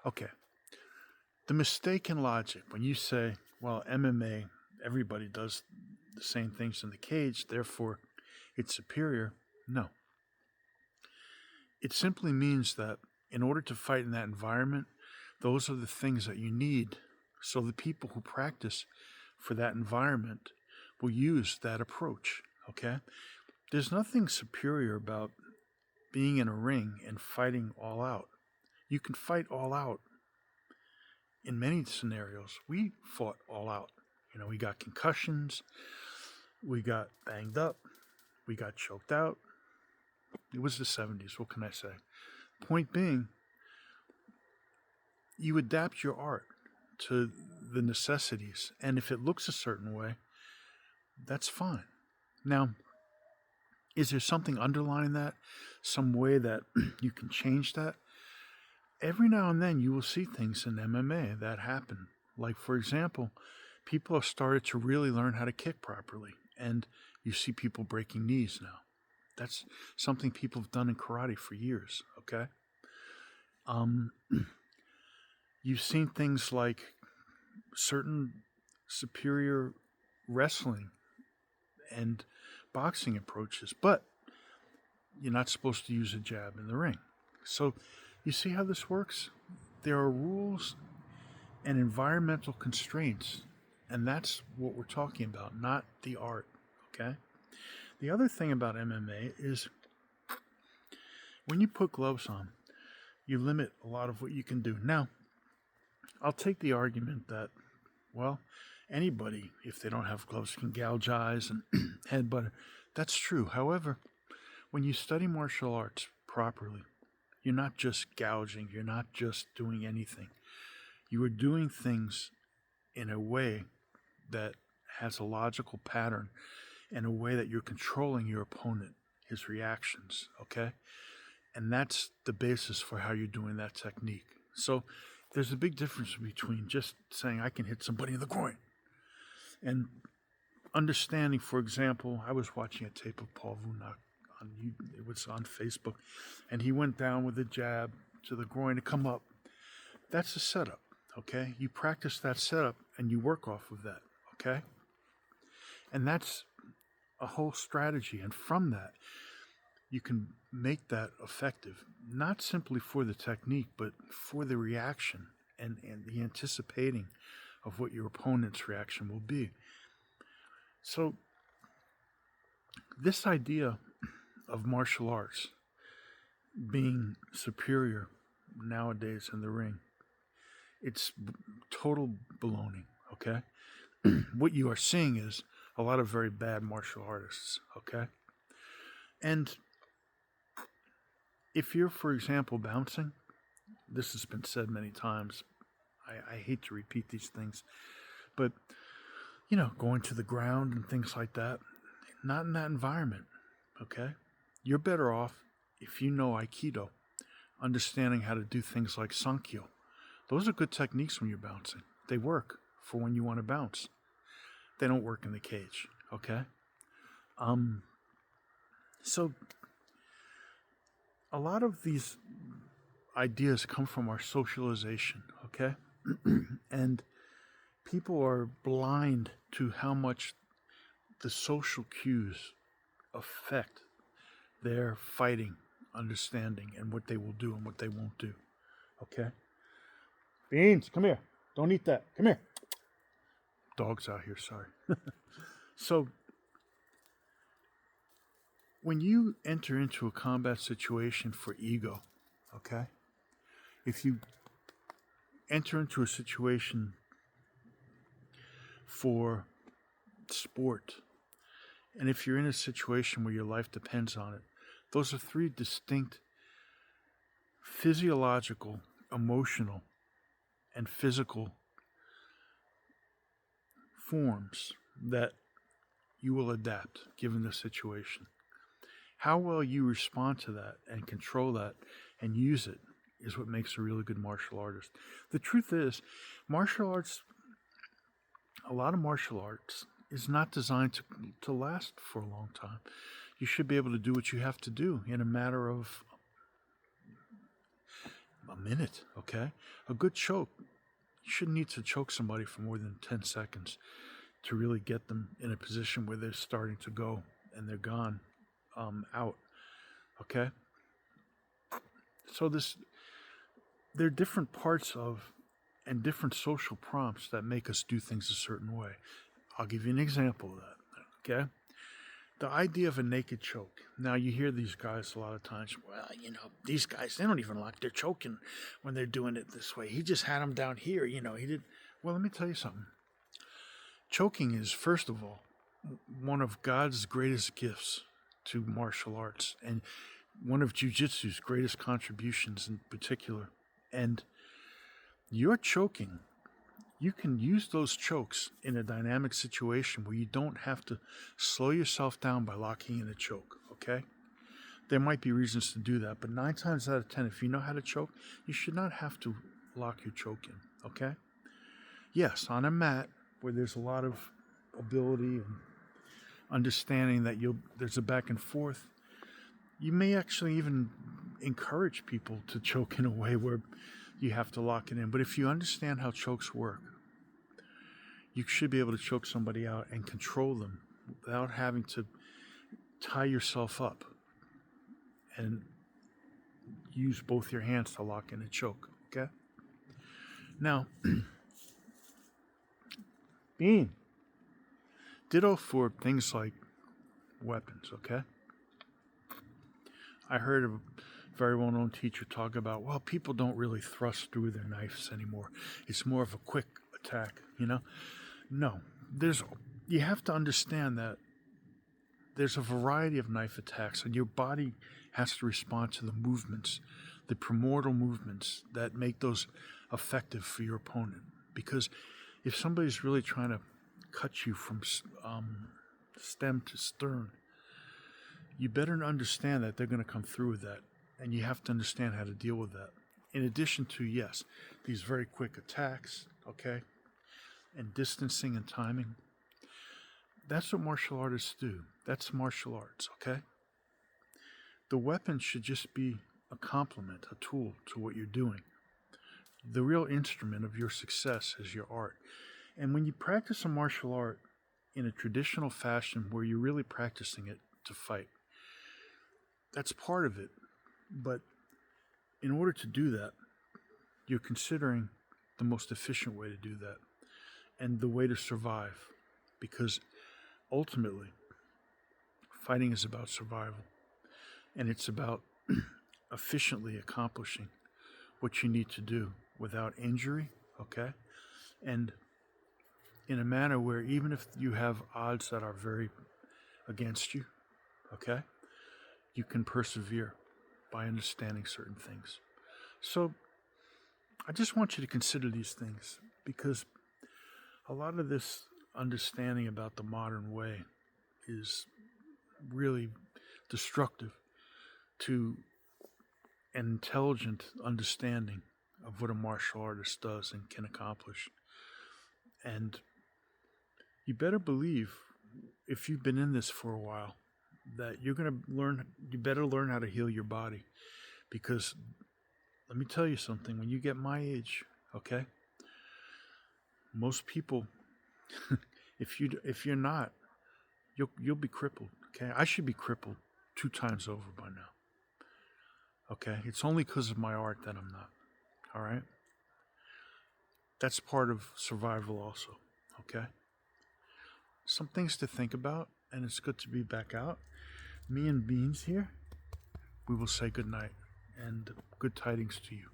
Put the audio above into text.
Okay. The mistake in logic when you say, well, MMA, everybody does the same things in the cage, therefore it's superior. No. It simply means that in order to fight in that environment, those are the things that you need. So the people who practice for that environment will use that approach. Okay? There's nothing superior about being in a ring and fighting all out. You can fight all out in many scenarios. We fought all out. We got concussions, we got banged up, we got choked out. It was the 70s, what can I say? Point being, you adapt your art to the necessities, and if it looks a certain way, that's fine. Now, is there something underlying that? Some way that you can change that? Every now and then you will see things in MMA that happen. Like, for example, people have started to really learn how to kick properly, and you see people breaking knees now. That's something people have done in karate for years, okay? Um, you've seen things like certain superior wrestling and boxing approaches, but you're not supposed to use a jab in the ring. So you see how this works? There are rules and environmental constraints, and that's what we're talking about, not the art, okay? The other thing about MMA is when you put gloves on, you limit a lot of what you can do. Now, I'll take the argument that, well, anybody, if they don't have gloves, can gouge eyes and headbutt. That's true. However, when you study martial arts properly, you're not just gouging, you're not just doing anything. You are doing things in a way that has a logical pattern, in a way that you're controlling your opponent, his reactions, okay? And that's the basis for how you're doing that technique. So there's a big difference between just saying I can hit somebody in the groin and understanding, for example, I was watching a tape of Paul Vunak it was on Facebook, and he went down with a jab to the groin to come up. That's a setup, okay? You practice that setup and you work off of that, okay? And that's a whole strategy. And from that, you can make that effective, not simply for the technique, but for the reaction and the anticipating of what your opponent's reaction will be. So, this idea of martial arts being superior nowadays in the ring, it's total baloney, okay? What you are seeing is a lot of very bad martial artists, okay? And if you're, for example, bouncing, this has been said many times, I hate to repeat these things, but, going to the ground and things like that, not in that environment, okay? You're better off if you know Aikido, understanding how to do things like Sankyo. Those are good techniques when you're bouncing. They work for when you want to bounce. They don't work in the cage, okay? So a lot of these ideas come from our socialization, okay? And people are blind to how much the social cues affect their fighting, understanding, and what they will do and what they won't do. Okay? Beans, come here. Don't eat that. Come here. Dogs out here, sorry. So, when you enter into a combat situation for ego, okay? If you enter into a situation for sport, and if you're in a situation where your life depends on it, those are three distinct physiological, emotional, and physical forms that you will adapt given the situation. How well you respond to that and control that and use it is what makes a really good martial artist. The truth is, a lot of martial arts is not designed to last for a long time. You should be able to do what you have to do in a matter of a minute, okay? A good choke, you shouldn't need to choke somebody for more than 10 seconds to really get them in a position where they're starting to go and they're gone out, okay? So there are different parts of and different social prompts that make us do things a certain way. I'll give you an example of that, okay? The idea of a naked choke. Now, you hear these guys a lot of times, well, these guys, they don't even like they're choking when they're doing it this way. He just had them down here, he did. Well, let me tell you something. Choking is, first of all, one of God's greatest gifts to martial arts and one of jiu-jitsu's greatest contributions in particular. And you're choking. You can use those chokes in a dynamic situation where you don't have to slow yourself down by locking in a choke, okay? There might be reasons to do that, but 9 times out of 10, if you know how to choke, you should not have to lock your choke in, okay? Yes, on a mat where there's a lot of ability and understanding that there's a back and forth, you may actually even encourage people to choke in a way where you have to lock it in. But if you understand how chokes work, you should be able to choke somebody out and control them without having to tie yourself up and use both your hands to lock in a choke, okay? Now, Bean, ditto for things like weapons, okay? I heard a very well-known teacher talk about, well, people don't really thrust through their knives anymore. It's more of a quick attack, No, you have to understand that there's a variety of knife attacks, and your body has to respond to the movements, the primordial movements that make those effective for your opponent. Because if somebody's really trying to cut you from stem to stern, you better understand that they're going to come through with that, and you have to understand how to deal with that. In addition to, yes, these very quick attacks, okay, and distancing and timing. That's what martial artists do. That's martial arts, okay? The weapon should just be a complement, a tool to what you're doing. The real instrument of your success is your art. And when you practice a martial art in a traditional fashion where you're really practicing it to fight, that's part of it. But in order to do that, you're considering the most efficient way to do that and the way to survive. Because ultimately, fighting is about survival. And it's about efficiently accomplishing what you need to do without injury, okay? And in a manner where even if you have odds that are very against you, okay, you can persevere by understanding certain things. So I just want you to consider these things, because a lot of this understanding about the modern way is really destructive to an intelligent understanding of what a martial artist does and can accomplish. And you better believe, if you've been in this for a while, that you better learn how to heal your body. Because let me tell you something, when you get my age, okay, most people, if you're not, you'll be crippled, okay? I should be crippled 2 times over by now. Okay? It's only because of my art that I'm not. All right? That's part of survival also. Okay? Some things to think about, and it's good to be back out. Me and Beans here, we will say good night and good tidings to you.